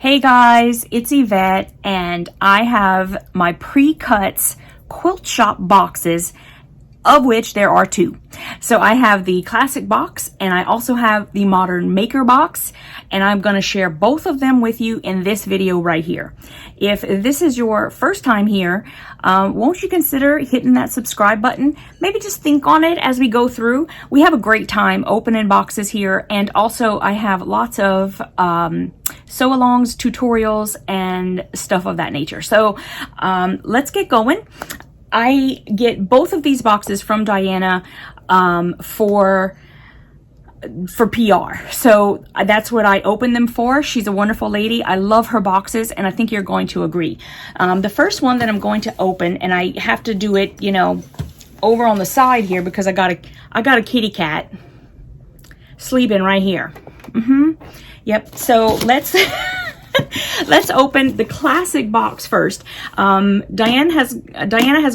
Hey guys, it's Yvette, and I have my Precuts Quilt Shop boxes, of which there are two. So I have the classic box and I also have the modern maker box, and I'm going to share both of them with you in this video right here. If this is your first time here, won't you consider hitting that subscribe button? Maybe just think on it as we go through. We have a great time opening boxes here, and also I have lots of sew-alongs, tutorials, and stuff of that nature. So let's get going. I get both of these boxes from Diana for PR. So that's what I open them for. She's a wonderful lady. I love her boxes, and I think you're going to agree. The first one that I'm going to open, and I have to do it, you know, over on the side here because I got a kitty cat sleeping right here. Yep. So let's let's open the classic box first. Diana has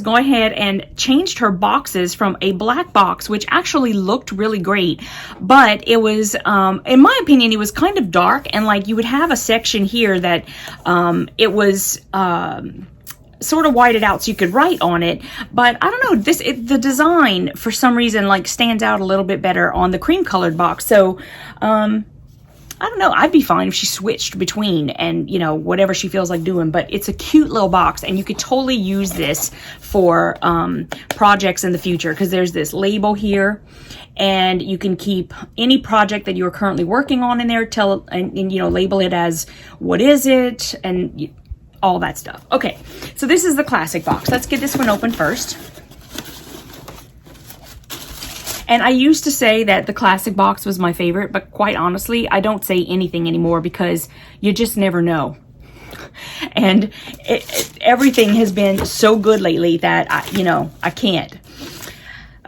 gone ahead and changed her boxes from a black box, which actually looked really great, but it was, in my opinion, it was kind of dark, and like you would have a section here that it was sort of whited out so you could write on it, but I don't know, the design for some reason like stands out a little bit better on the cream colored box. So I don't know, I'd be fine if she switched between and, you know, whatever she feels like doing, but it's a cute little box, and you could totally use this for projects in the future, because there's this label here, and you can keep any project that you're currently working on in there, and you know, label it as what is it, and all that stuff. Okay, so this is the classic box. Let's get this one open first. And I used to say that the classic box was my favorite, but quite honestly, I don't say anything anymore because you just never know. And everything has been so good lately that, I can't.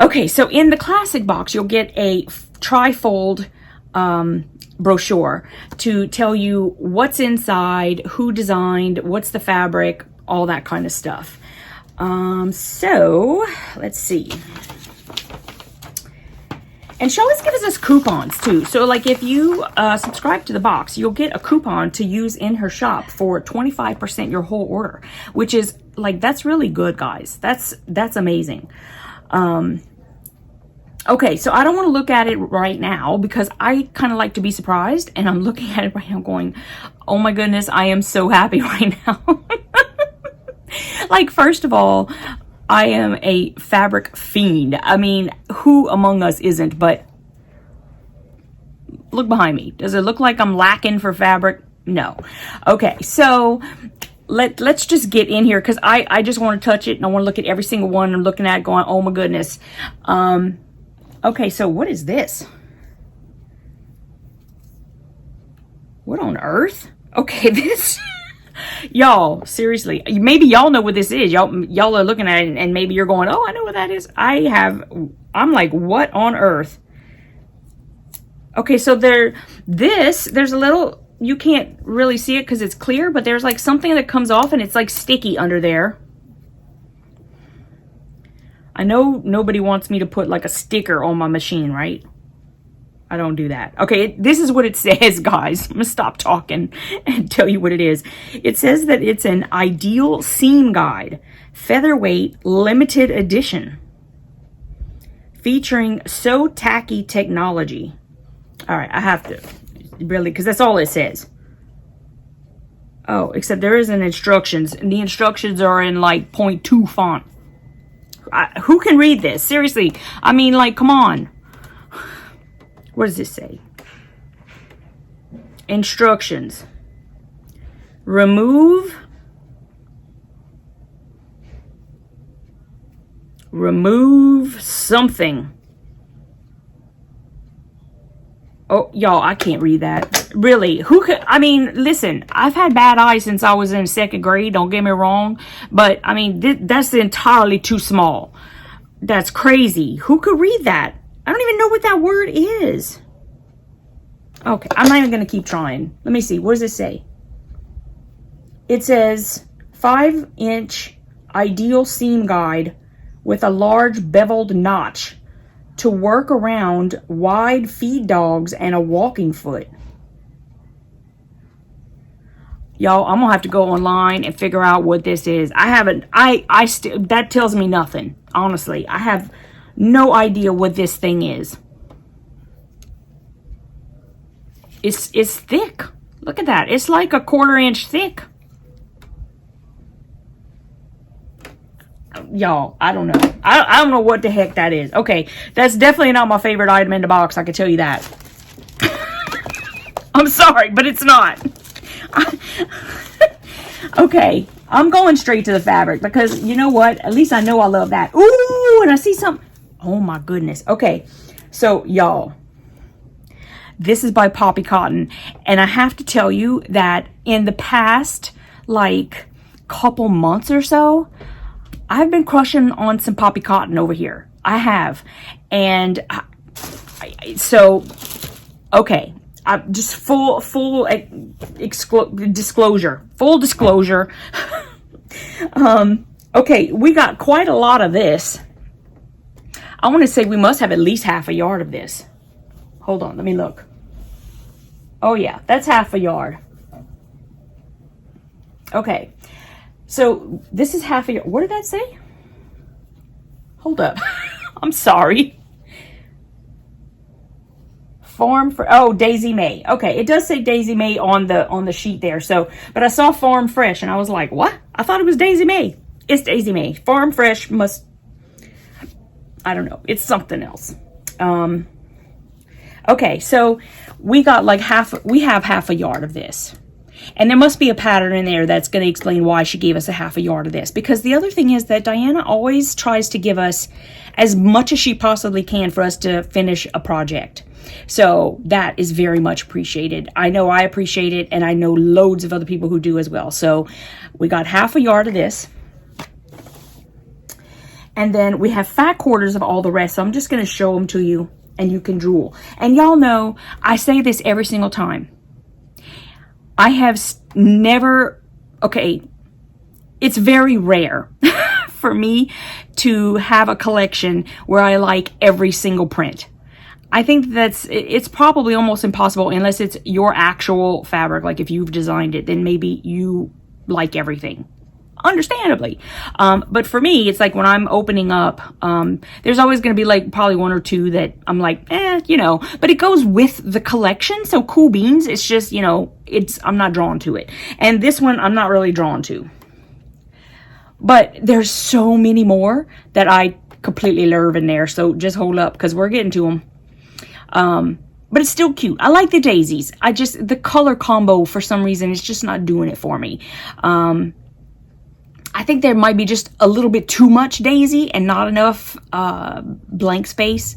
Okay, so in the classic box, you'll get a trifold brochure to tell you what's inside, who designed, what's the fabric, all that kind of stuff. So, let's see. And she always gives us coupons too. So like if you subscribe to the box, you'll get a coupon to use in her shop for 25% your whole order, which is like, that's really good, guys. That's amazing. Okay, so I don't want to look at it right now because I kind of like to be surprised, and I'm looking at it right now going, oh my goodness, I am so happy right now. Like, first of all, I am a fabric fiend. I mean, who among us isn't? But look behind me. Does it look like I'm lacking for fabric? No. Okay, so let's just get in here because I just want to touch it, and I want to look at every single one I'm looking at going, oh my goodness. Okay, so what is this? What on earth? Okay, this... Y'all, seriously, maybe y'all know what this is. Y'all are looking at it and maybe you're going, oh, I know what that is. I'm like, what on earth? Okay, so there's a little, you can't really see it because it's clear, but there's like something that comes off and it's like sticky under there. I know nobody wants me to put like a sticker on my machine, right? I don't do that. Okay, this is what it says, guys. I'm gonna stop talking and tell you what it is. It says that it's an ideal seam guide, featherweight, limited edition, featuring Sew Tacky technology. All right, I have to, really, because that's all it says. Oh, except there isn't instructions, and the instructions are in like 0.2 font. Who can read this? Seriously, I mean, like, come on. What does this say? Instructions. Remove something. Oh, y'all, I can't read that. Really, who could? I mean, listen, I've had bad eyes since I was in 2nd grade, don't get me wrong, but I mean, that's entirely too small. That's crazy. Who could read that? I don't even know what that word is. Okay, I'm not even going to keep trying. Let me see. What does it say? It says 5-inch ideal seam guide with a large beveled notch to work around wide feed dogs and a walking foot. Y'all, I'm gonna have to go online and figure out what this is. I haven't, that tells me nothing. Honestly, I have no idea what this thing is. It's thick. Look at that. It's like a 1/4 inch thick. Y'all, I don't know. I don't know what the heck that is. Okay, that's definitely not my favorite item in the box. I can tell you that. I'm sorry, but it's not. Okay, I'm going straight to the fabric because you know what? At least I know I love that. Ooh, and I see some. Oh my goodness. Okay, so y'all, this is by Poppie Cotton, and I have to tell you that in the past, like, couple months or so, I've been crushing on some Poppie Cotton over here. I have, and so okay. Just full disclosure. Full disclosure. Okay, we got quite a lot of this. I want to say we must have at least half a yard of this. Hold on, let me look. Oh yeah, that's half a yard. Okay, so this is half a yard. What did that say? Hold up. I'm sorry. Farm for, oh, Daisy May. Okay, it does say Daisy May on the sheet there. So, but I saw Farm Fresh and I was like, what? I thought it was Daisy May. It's Daisy May. Farm Fresh must, I don't know. It's something else. Okay, so we got like we have half a yard of this. And there must be a pattern in there that's going to explain why she gave us a half a yard of this. Because the other thing is that Diana always tries to give us as much as she possibly can for us to finish a project. So that is very much appreciated. I know I appreciate it, and I know loads of other people who do as well. So we got half a yard of this. And then we have fat quarters of all the rest. So I'm just going to show them to you, and you can drool. And y'all know, I say this every single time. I have never, okay, it's very rare for me to have a collection where I like every single print. I think it's probably almost impossible unless it's your actual fabric. Like if you've designed it, then maybe you like everything. Understandably. But for me, it's like when I'm opening up, there's always going to be like probably 1 or 2 that I'm like, you know, but it goes with the collection. So cool beans, it's just, you know, I'm not drawn to it. And this one, I'm not really drawn to. But there's so many more that I completely love in there. So just hold up because we're getting to them. But it's still cute. I like the daisies. The color combo for some reason is just not doing it for me. I think there might be just a little bit too much daisy and not enough blank space.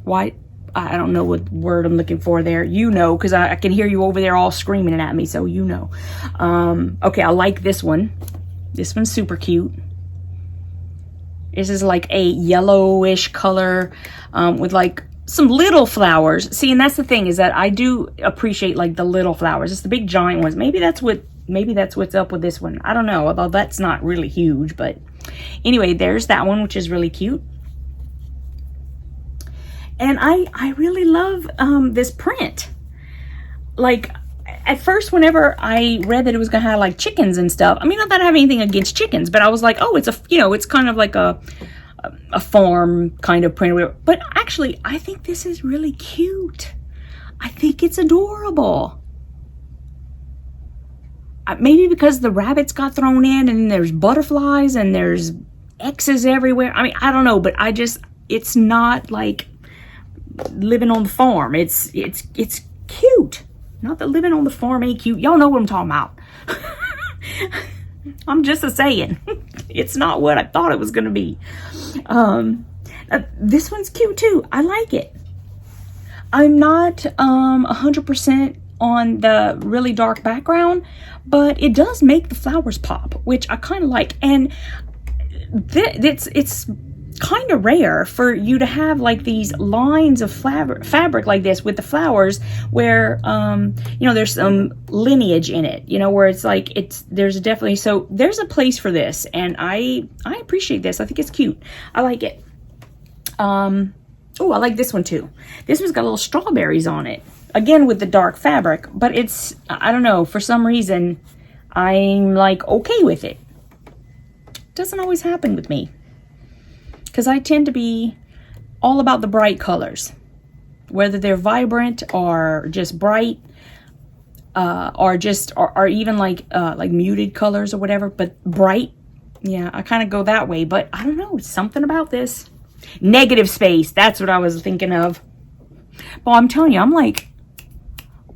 Why? I don't know what word I'm looking for there. You know, because I can hear you over there all screaming at me, so you know. Okay, I like this one. This one's super cute. This is like a yellowish color with like some little flowers. See, and that's the thing, is that I do appreciate like the little flowers. It's the big giant ones. Maybe that's what's up with this one. I don't know, although that's not really huge. But anyway, there's that one, which is really cute. And I really love this print. Like, at first, whenever I read that it was going to have like chickens and stuff, I mean, not that I have anything against chickens, but I was like, oh, it's it's kind of like a farm kind of print. But actually, I think this is really cute. I think it's adorable. Maybe because the rabbits got thrown in and there's butterflies and there's X's everywhere. I mean, I don't know, but it's not like living on the farm. It's cute. Not that living on the farm ain't cute. Y'all know what I'm talking about. I'm just a saying. It's not what I thought it was going to be. This one's cute too. I like it. I'm not 100% on the really dark background, but it does make the flowers pop, which I kind of like. And it's kind of rare for you to have like these lines of fabric like this with the flowers where you know, there's some lineage in it, you know, where it's like there's a place for this, and I appreciate this. I think it's cute. I like it. Oh, I like this one too. This one's got little strawberries on it. again with the dark fabric, but it's, I don't know, for some reason I'm like okay with it. Doesn't always happen with me, because I tend to be all about the bright colors, whether they're vibrant or just bright, or even like muted colors or whatever, but bright. Yeah, I kind of go that way, but I don't know, something about this. Negative space, that's what I was thinking of. Well, I'm telling you, I'm like,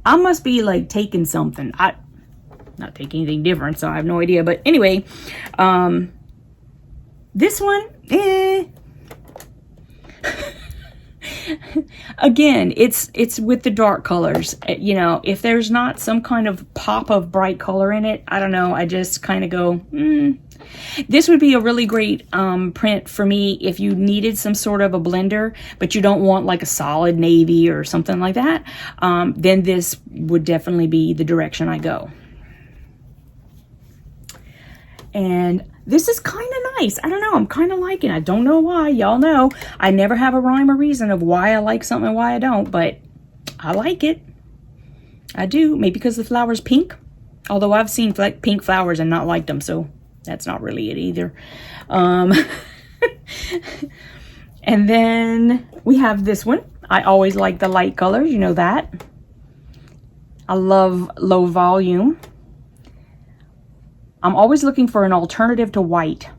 I must be like taking something. I not take anything different, so I have no idea. But anyway, this one, again, it's with the dark colors. You know, if there's not some kind of pop of bright color in it, I don't know, I just kind of go, This would be a really great print for me if you needed some sort of a blender, but you don't want like a solid navy or something like that. Then this would definitely be the direction I go. And this is kind of nice. I don't know. I'm kind of liking it. I don't know why. Y'all know I never have a rhyme or reason of why I like something and why I don't, but I like it. I do. Maybe because the flower's pink. Although I've seen pink flowers and not liked them, so that's not really it either. And then we have this one. I always like the light colors. You know that. I love low volume. I'm always looking for an alternative to white.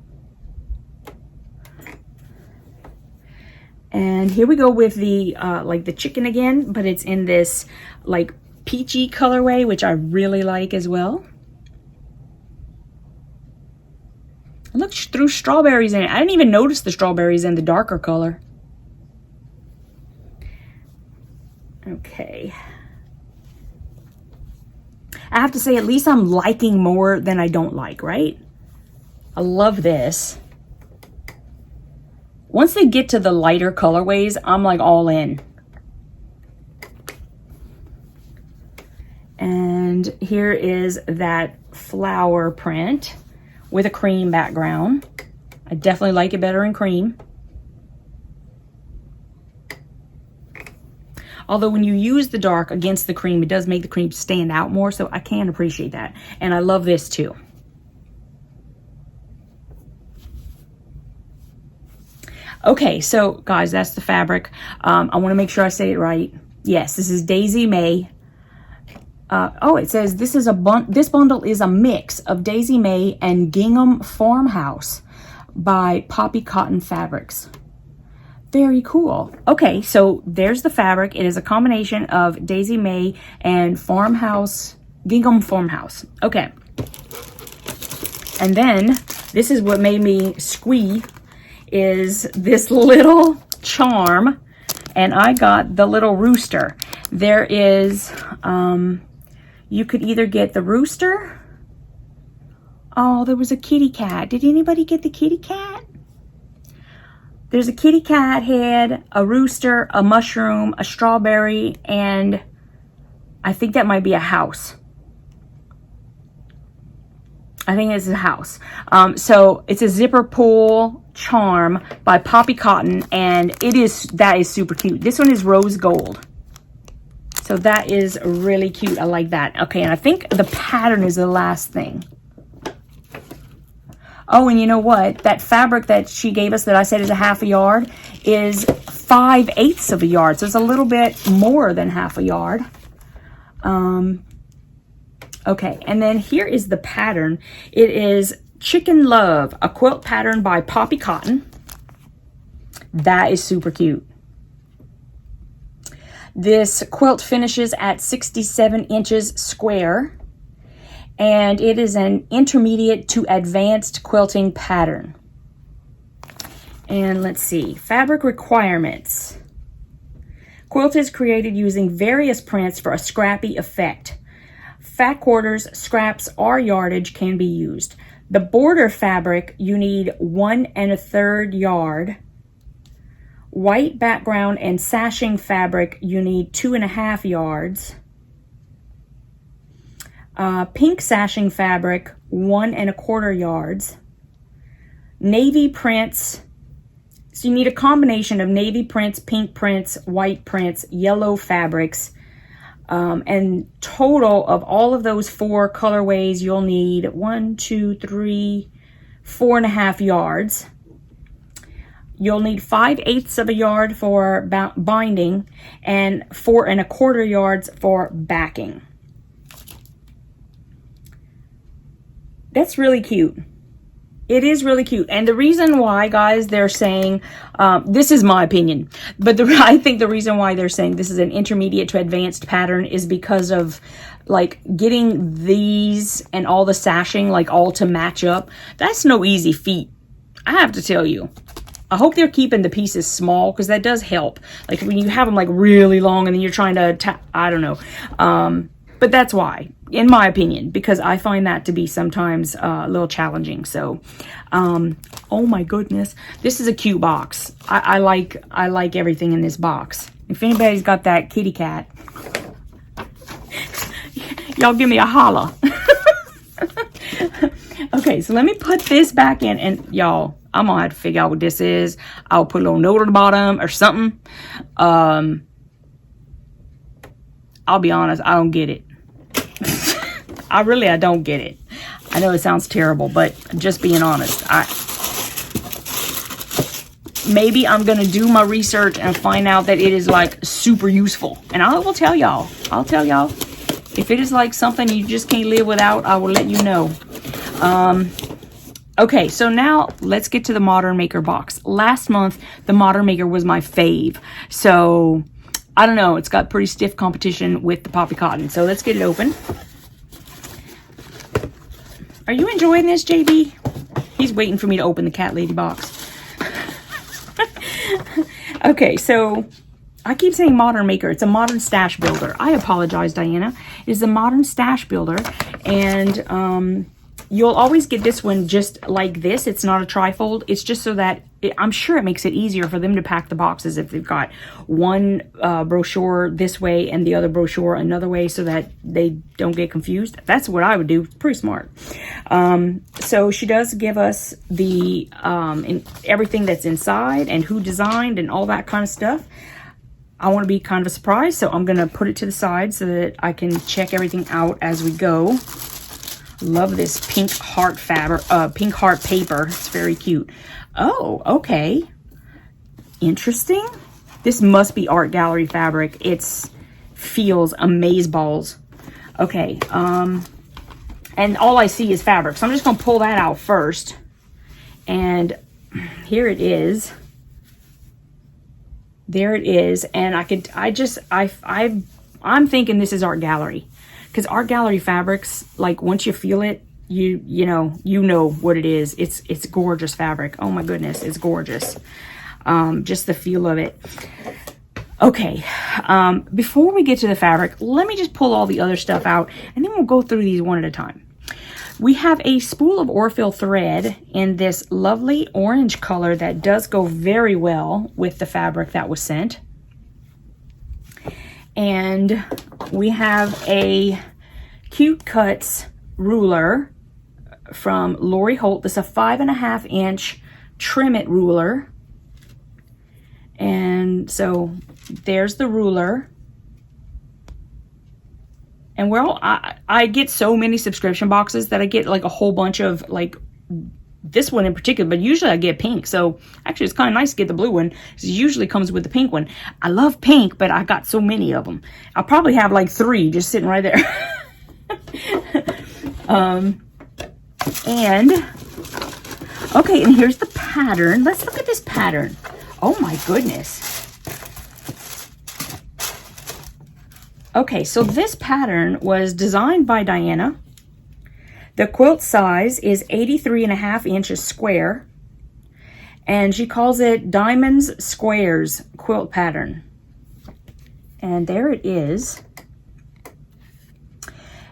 And here we go with the like the chicken again, but it's in this like peachy colorway, which I really like as well. Look, through strawberries in it. I didn't even notice the strawberries in the darker color. Okay. I have to say, at least I'm liking more than I don't like, right? I love this. Once they get to the lighter colorways, I'm like all in. And here is that flower print with a cream background. I definitely like it better in cream. Although when you use the dark against the cream, it does make the cream stand out more, so I can appreciate that. And I love this too. Okay, so guys, that's the fabric. I want to make sure I say it right. Yes, this is Daisy May. Oh, it says this bundle is a mix of Daisy May and Gingham Farmhouse by Poppie Cotton Fabrics. Very cool. Okay, so there's the fabric. It is a combination of Daisy May and Farmhouse, Gingham Farmhouse. Okay. And then this is what made me squee, is this little charm, and I got the little rooster. There is, you could either get the rooster. Oh, there was a kitty cat. Did anybody get the kitty cat? There's a kitty cat head, a rooster, a mushroom, a strawberry, and I think that might be a house. I think it's a house. So it's a zipper pull charm by Poppie Cotton, and that is super cute. This one is rose gold. So that is really cute. I like that. Okay, and I think the pattern is the last thing. Oh, and you know what? That fabric that she gave us that I said is a half a yard is 5/8 of a yard. So it's a little bit more than half a yard. Okay, and then here is the pattern. It is Chicken Love, a quilt pattern by Poppie Cotton. That is super cute. This quilt finishes at 67 inches square. And it is an intermediate to advanced quilting pattern. And let's see, fabric requirements. Quilt is created using various prints for a scrappy effect. Fat quarters, scraps, or yardage can be used. The border fabric, you need 1 1/3 yard. White background and sashing fabric, you need 2.5 yards. Pink sashing fabric, 1 1/4 yards. Navy prints, so you need a combination of navy prints, pink prints, white prints, yellow fabrics. And total of all of those 4 colorways, you'll need 1, 2, 3, 4.5 yards. You'll need 5/8 of a yard for binding and 4 1/4 yards for backing. That's really cute. It is really cute. And the reason why, guys, they're saying, this is my opinion, but I think the reason why they're saying this is an intermediate to advanced pattern is because of like getting these and all the sashing like all to match up. That's no easy feat, I have to tell you. I hope they're keeping the pieces small, because that does help. Like when you have them like really long and then you're trying to, I don't know. But that's why, in my opinion, because I find that to be sometimes a little challenging. So, oh my goodness, this is a cute box. I like everything in this box. If anybody's got that kitty cat, y'all give me a holla. Okay, so let me put this back in, and y'all, I'm gonna have to figure out what this is. I'll put a little note on the bottom or something. I'll be honest, I don't get it. I don't get it. I know it sounds terrible, but just being honest, maybe I'm gonna do my research and find out that it is like super useful, and I will tell y'all. I'll tell y'all if it is like something you just can't live without. I will let you know. Okay, so now let's get to the Modern Maker box. Last month, the Modern Maker was my fave, so I don't know. It's got pretty stiff competition with the Poppie Cotton, so let's get it open. Are you enjoying this, JB? He's waiting for me to open the cat lady box. Okay, so I keep saying Modern Maker. It's a Modern Stash Builder. I apologize, Diana. It is a Modern Stash Builder, and you'll always get this one just like this. It's not a trifold. It's just so that I'm sure it makes it easier for them to pack the boxes if they've got one brochure this way and the other brochure another way, so that they don't get confused. That's what I would do. Pretty smart. So she does give us the everything that's inside and who designed and all that kind of stuff. I want to be kind of a surprise, so I'm going to put it to the side so that I can check everything out as we go. Love this pink heart fabric, pink heart paper. It's very cute. Oh, okay. Interesting. This must be art gallery fabric. It's feels amazeballs. Okay. And all I see is fabric, so I'm just gonna pull that out first. And here it is. There it is. And I'm thinking this is art gallery. Because art gallery fabrics, like once you feel it, you know what it is. It's gorgeous fabric. Oh my goodness, it's gorgeous. Just the feel of it. Okay, before we get to the fabric, let me just pull all the other stuff out, and then we'll go through these one at a time. We have a spool of Aurifil thread in this lovely orange color that does go very well with the fabric that was sent. And we have a Cute Cuts ruler from Holt. This is a 5.5 inch trim it ruler. And so there's the ruler. And well, I get so many subscription boxes that I get like a whole bunch of like this one in particular, but usually I get pink. So actually it's kind of nice to get the blue one, because it usually comes with the pink one. I love pink, but I got so many of them. I'll probably have like 3 just sitting right there. And okay, and here's the pattern. Let's look at this pattern. Oh my goodness. Okay, so this pattern was designed by Diana. The quilt size is 83.5 inches square, and she calls it Diamonds Squares Quilt Pattern. And there it is.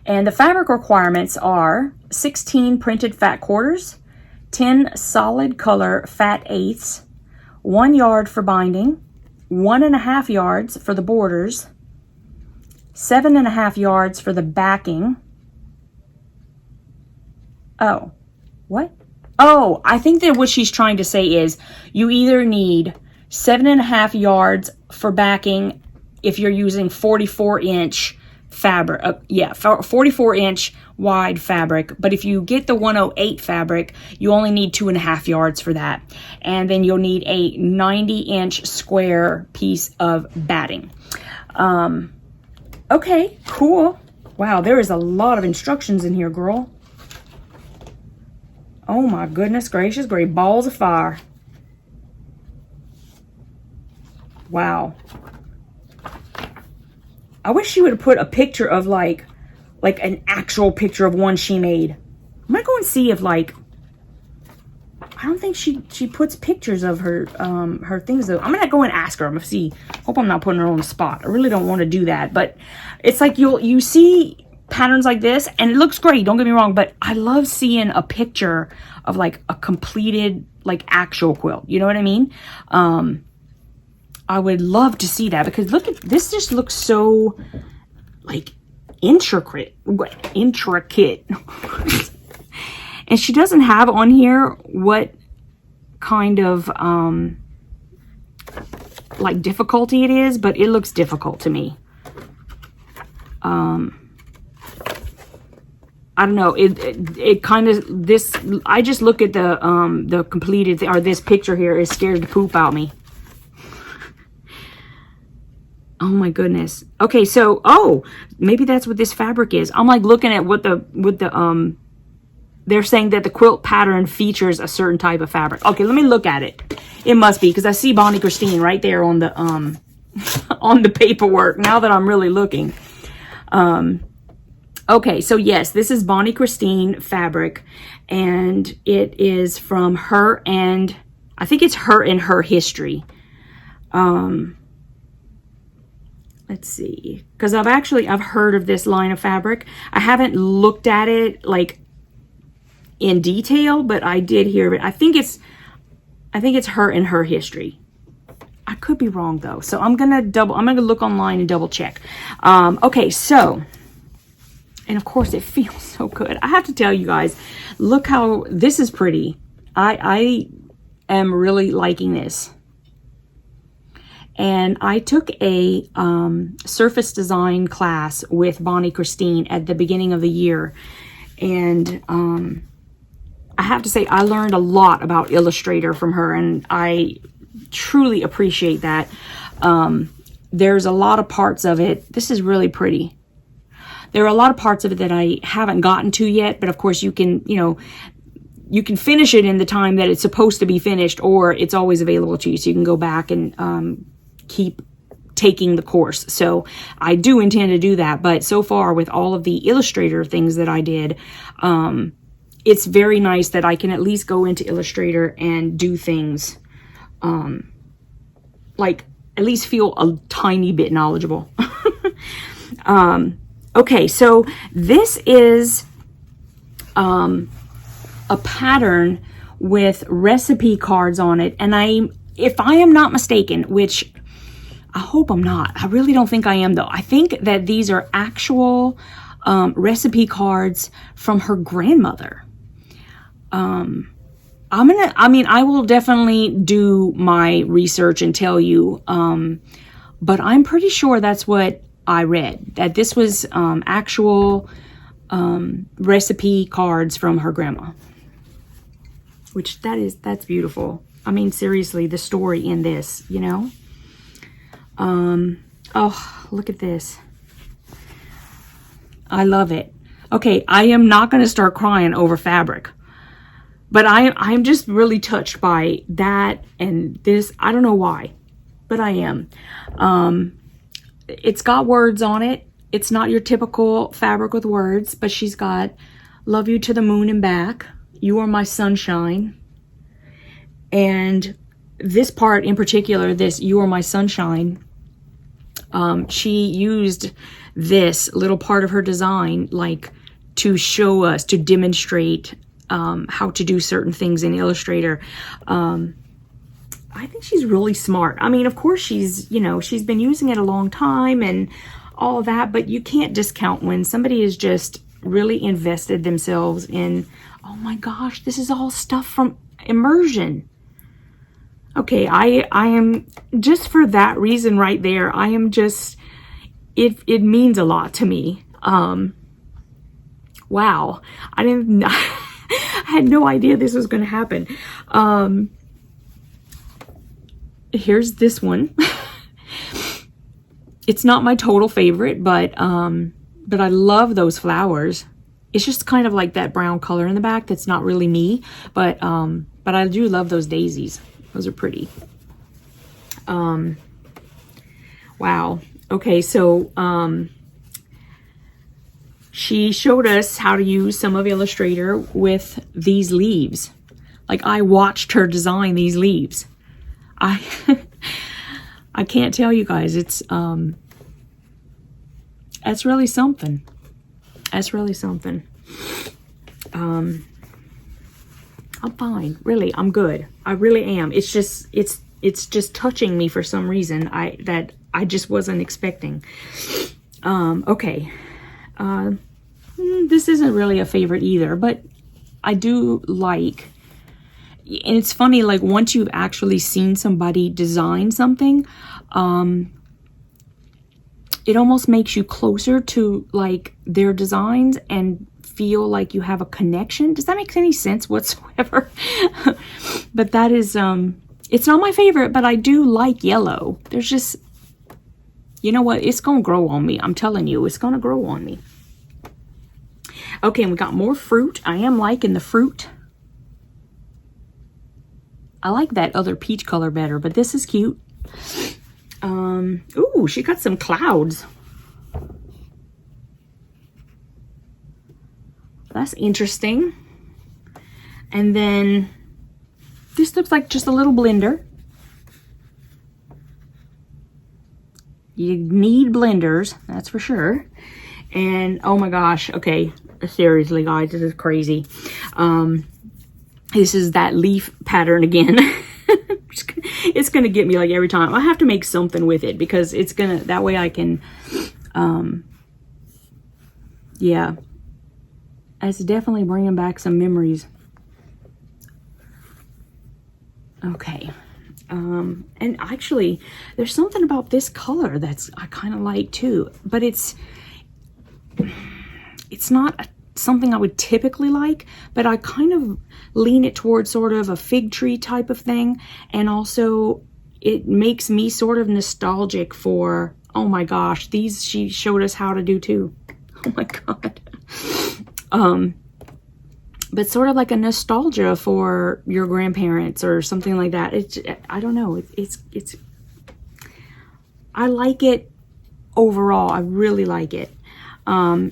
And the fabric requirements are 16 printed fat quarters, 10 solid color fat eighths, 1 yard for binding, 1.5 yards for the borders, 7.5 yards for the backing. Oh, what? Oh, I think that what she's trying to say is you either need 7.5 yards for backing if you're using 44 inch fabric. Yeah, 44 inch wide fabric. But if you get the 108 fabric, you only need 2.5 yards for that. And then you'll need a 90 inch square piece of batting. Okay, cool. Wow, there is a lot of instructions in here, girl. Oh my goodness gracious, great balls of fire. Wow. I wish she would have put a picture of like an actual picture of one she made. I'm gonna go and see if like, I don't think she puts pictures of her her things though. I'm gonna go and ask her. I'm gonna see. Hope I'm not putting her on the spot. I really don't want to do that, but it's like you see patterns like this and it looks great, don't get me wrong, but I love seeing a picture of like a completed like actual quilt. You know what I mean? I would love to see that because look at this, just looks so like intricate. And she doesn't have on here what kind of like difficulty it is, but it looks difficult to me. I don't know. It kind of, this, I just look at the completed, or this picture here is scared to poop out me. Oh my goodness. Okay, so, oh, maybe that's what this fabric is. I'm like looking at what they're saying that the quilt pattern features a certain type of fabric. Okay, let me look at it. It must be, because I see Bonnie Christine right there on the on the paperwork now that I'm really looking. Okay, so yes, this is Bonnie Christine fabric, and it is from her, and I think it's Her and Her History. Let's see, because I've heard of this line of fabric. I haven't looked at it like in detail, but I did hear of it. I think it's Her and Her History. I could be wrong though, so I'm gonna look online and double check. Okay, so, and of course it feels so good. I have to tell you guys, look how this is pretty. I am really liking this. And I took a surface design class with Bonnie Christine at the beginning of the year. And I have to say, I learned a lot about Illustrator from her, and I truly appreciate that. There's a lot of parts of it. This is really pretty. There are a lot of parts of it that I haven't gotten to yet, but of course you can, you can finish it in the time that it's supposed to be finished, or it's always available to you. So you can go back and keep taking the course. So I do intend to do that. But so far with all of the Illustrator things that I did, it's very nice that I can at least go into Illustrator and do things, like at least feel a tiny bit knowledgeable. Okay, so this is a pattern with recipe cards on it. And if I am not mistaken, which I hope I'm not, I really don't think I am though. I think that these are actual recipe cards from her grandmother. I will definitely do my research and tell you, but I'm pretty sure that's what I read, that this was actual recipe cards from her grandma, which that's beautiful. I mean, seriously, the story in this, oh, look at this. I love it. Okay, I am not going to start crying over fabric, but I'm just really touched by that and this. I don't know why, but I am. It's got words on it. It's not your typical fabric with words, but she's got "Love you to the moon and back. You are my sunshine." And this part in particular, this "You are my sunshine," she used this little part of her design like to show us, to demonstrate how to do certain things in Illustrator. I think she's really smart. I mean, of course she's been using it a long time and all that, but you can't discount when somebody is just really invested themselves in, oh my gosh, this is all stuff from immersion. Okay, I am, just for that reason right there, I am just it means a lot to me. Wow. I had no idea this was going to happen. Here's this one. It's not my total favorite, but I love those flowers. It's just kind of like that brown color in the back that's not really me, but I do love those daisies. Those are pretty. Wow. Okay, so she showed us how to use some of Illustrator with these leaves. Like, I watched her design these leaves. I can't tell you guys, it's that's really something. That's really something. I'm fine. Really, I'm good. I really am. It's just touching me for some reason that I just wasn't expecting. Okay. This isn't really a favorite either, but I do like, and it's funny, like once you've actually seen somebody design something, it almost makes you closer to like their designs and feel like you have a connection. Does that make any sense whatsoever? But that is, it's not my favorite, but I do like yellow. There's just, you know what? It's going to grow on me. I'm telling you, it's going to grow on me. Okay, and we got more fruit. I am liking the fruit. I like that other peach color better, but this is cute. Ooh, she got some clouds. That's interesting. And then this looks like just a little blender. You need blenders, that's for sure. And oh my gosh, okay, seriously guys, this is crazy. This is that leaf pattern again. It's gonna get me like every time. I have to make something with it because it's gonna, that way I can, yeah. It's definitely bringing back some memories. Okay. And actually, there's something about this color that's I kind of like too, but it's not something I would typically like, but I kind of lean it towards sort of a fig tree type of thing. And also it makes me sort of nostalgic for, oh my gosh, these she showed us how to do too. Oh my God. But sort of like a nostalgia for your grandparents or something like that. It's, I don't know. It's, I like it overall. I really like it.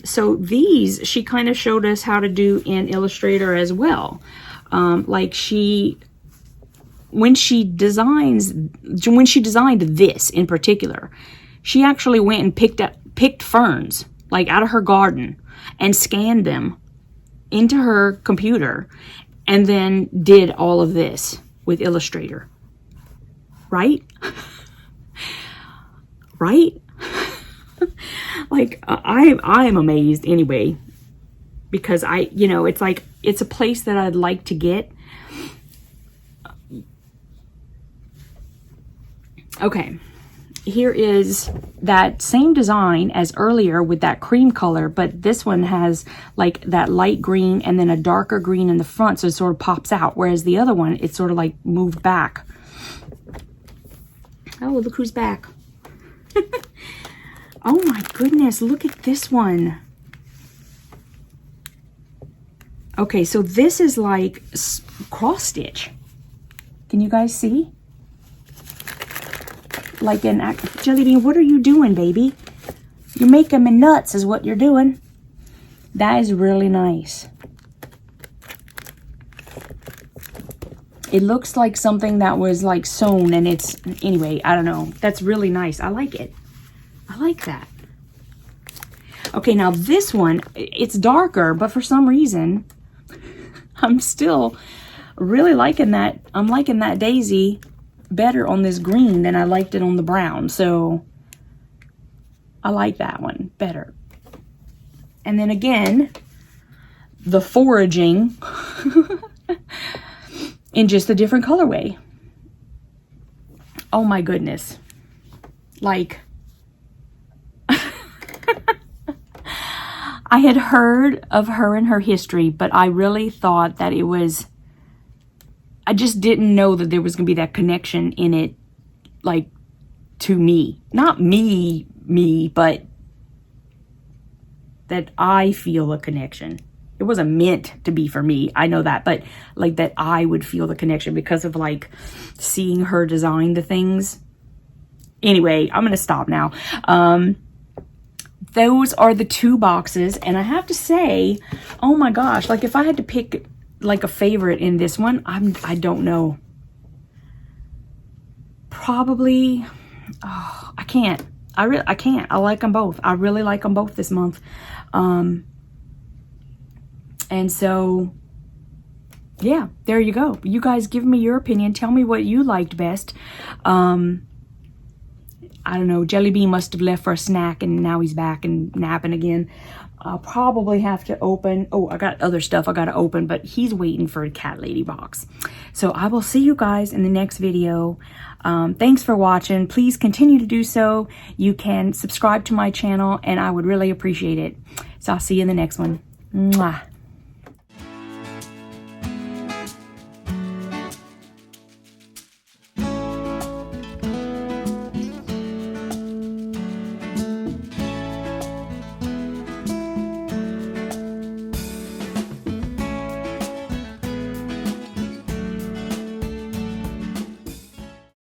So these, she kind of showed us how to do in Illustrator as well. Like when she designed this in particular, she actually went and picked ferns, like out of her garden, and scanned them into her computer and then did all of this with Illustrator. Right? Right? Like, I'm amazed anyway, because it's like, it's a place that I'd like to get. Okay. Here is that same design as earlier with that cream color, but this one has like that light green and then a darker green in the front, so it sort of pops out, whereas the other one, it's sort of like moved back. Oh, look who's back. Oh my goodness, look at this one. Okay, so this is like cross stitch. Can you guys see? Like an Jelly Bean, what are you doing, baby? You're making me nuts is what you're doing. That is really nice. It looks like something that was like sewn, and it's, anyway, I don't know. That's really nice. I like it. I like that. Okay, now this one, it's darker, but for some reason, I'm still really liking that. I'm liking that daisy better on this green than I liked it on the brown. So I like that one better. And then again, the foraging in just a different colorway. Oh my goodness. Like, I had heard of her and her history, but I really thought that it was, I just didn't know that there was going to be that connection in it, like, to me. Not me, but that I feel a connection. It wasn't meant to be for me, I know that, but like that I would feel the connection because of like seeing her design the things. Anyway, I'm going to stop now. Those are the 2 boxes, and I have to say, oh my gosh, like if I had to pick like a favorite in this one, I don't know. Probably, oh, I can't. I can't. I like them both. I really like them both this month. And so, yeah, there you go. You guys give me your opinion. Tell me what you liked best. I don't know, Jelly Bean must have left for a snack and now he's back and napping again. I'll probably have to open, oh, I got other stuff I got to open, but he's waiting for a cat lady box. So I will see you guys in the next video. Thanks for watching. Please continue to do so. You can subscribe to my channel and I would really appreciate it. So I'll see you in the next one. Mwah.